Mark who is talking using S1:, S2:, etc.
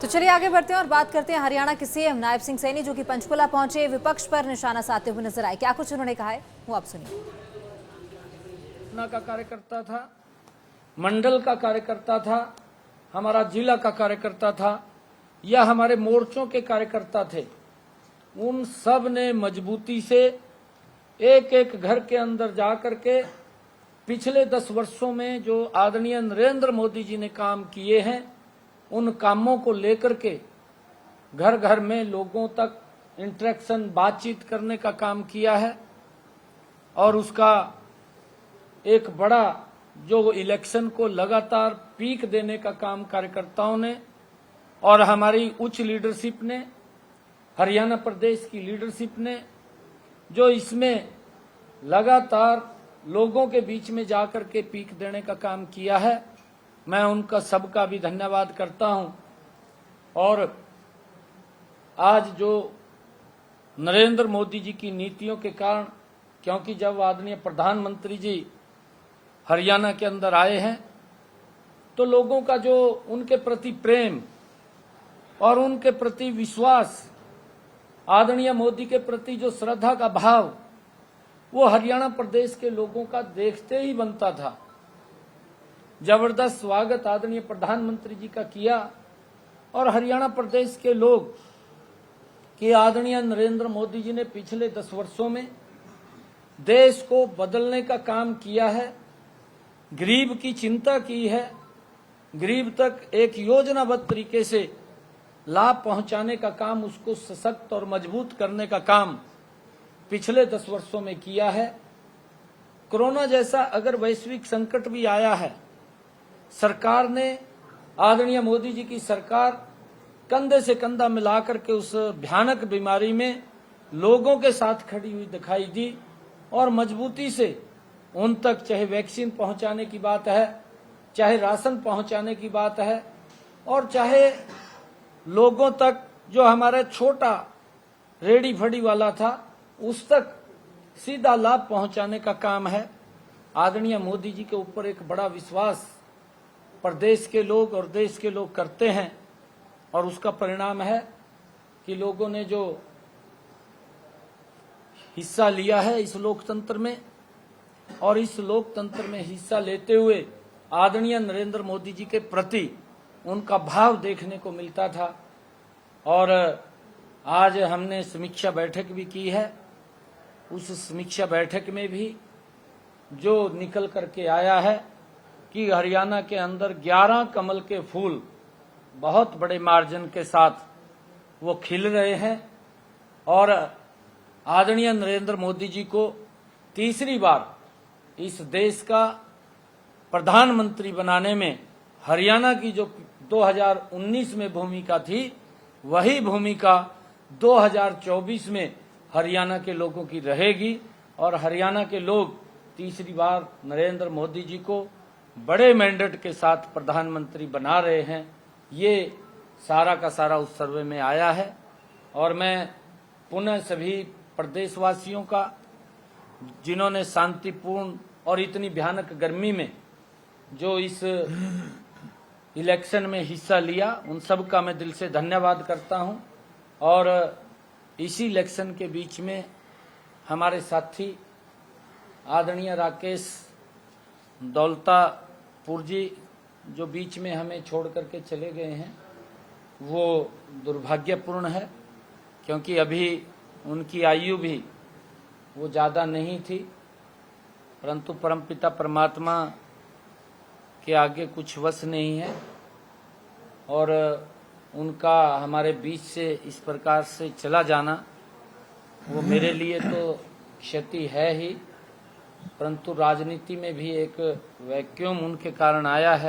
S1: तो चलिए आगे बढ़ते हैं और बात करते हैं हरियाणा के सीएम नायब सिंह सैनी, जो कि पंचकुला पहुंचे, विपक्ष पर निशाना साधते हुए नजर आए। क्या कुछ उन्होंने कहा है वो आप सुनिए।
S2: का कार्यकर्ता था, मंडल का कार्यकर्ता था, हमारा जिला का कार्यकर्ता था या हमारे मोर्चों के कार्यकर्ता थे, उन सब ने मजबूती से एक एक घर के अंदर जा करके पिछले 10 वर्षों में जो आदरणीय नरेंद्र मोदी जी ने काम किए हैं, उन कामों को लेकर के घर घर में लोगों तक इंटरेक्शन, बातचीत करने का काम किया है। और उसका एक बड़ा जो इलेक्शन को लगातार पीक देने का काम कार्यकर्ताओं ने और हमारी उच्च लीडरशिप ने, हरियाणा प्रदेश की लीडरशिप ने, जो इसमें लगातार लोगों के बीच में जाकर के पीक देने का काम किया है, मैं उनका सबका भी धन्यवाद करता हूं। और आज जो नरेंद्र मोदी जी की नीतियों के कारण, क्योंकि जब आदरणीय प्रधानमंत्री जी हरियाणा के अंदर आए हैं तो लोगों का जो उनके प्रति प्रेम और उनके प्रति विश्वास, आदरणीय मोदी के प्रति जो श्रद्धा का भाव, वो हरियाणा प्रदेश के लोगों का देखते ही बनता था। जबरदस्त स्वागत आदरणीय प्रधानमंत्री जी का किया और हरियाणा प्रदेश के लोग कि आदरणीय नरेंद्र मोदी जी ने पिछले 10 वर्षों में देश को बदलने का काम किया है, गरीब की चिंता की है, गरीब तक एक योजनाबद्ध तरीके से लाभ पहुंचाने का काम, उसको सशक्त और मजबूत करने का काम पिछले 10 वर्षों में किया है। कोरोना जैसा अगर वैश्विक संकट भी आया है, सरकार ने, आदरणीय मोदी जी की सरकार कंधे से कंधा मिलाकर के उस भयानक बीमारी में लोगों के साथ खड़ी हुई दिखाई दी और मजबूती से उन तक, चाहे वैक्सीन पहुंचाने की बात है, चाहे राशन पहुंचाने की बात है, और चाहे लोगों तक जो हमारा छोटा रेडी फड़ी वाला था उस तक सीधा लाभ पहुंचाने का काम है। आदरणीय मोदी जी के ऊपर एक बड़ा विश्वास प्रदेश के लोग और देश के लोग करते हैं और उसका परिणाम है कि लोगों ने जो हिस्सा लिया है इस लोकतंत्र में, और इस लोकतंत्र में हिस्सा लेते हुए आदरणीय नरेंद्र मोदी जी के प्रति उनका भाव देखने को मिलता था। और आज हमने समीक्षा बैठक भी की है। उस समीक्षा बैठक में भी जो निकल करके आया है कि हरियाणा के अंदर 11 कमल के फूल बहुत बड़े मार्जिन के साथ वो खिल रहे हैं और आदरणीय नरेंद्र मोदी जी को तीसरी बार इस देश का प्रधानमंत्री बनाने में हरियाणा की जो 2019 में भूमिका थी, वही भूमिका 2024 में हरियाणा के लोगों की रहेगी और हरियाणा के लोग तीसरी बार नरेंद्र मोदी जी को बड़े मैंडेट के साथ प्रधानमंत्री बना रहे हैं। ये सारा का सारा उस सर्वे में आया है। और मैं पुनः सभी प्रदेशवासियों का, जिन्होंने शांतिपूर्ण और इतनी भयानक गर्मी में जो इस इलेक्शन में हिस्सा लिया, उन सब का मैं दिल से धन्यवाद करता हूं। और इसी इलेक्शन के बीच में हमारे साथी आदरणीय राकेश दौलतापुर जी जो बीच में हमें छोड़ करके चले गए हैं, वो दुर्भाग्यपूर्ण है, क्योंकि अभी उनकी आयु भी वो ज़्यादा नहीं थी, परंतु परमपिता परमात्मा के आगे कुछ वश नहीं है और उनका हमारे बीच से इस प्रकार से चला जाना वो मेरे लिए तो क्षति है ही, परंतु राजनीति में भी एक वैक्यूम उनके कारण आया है।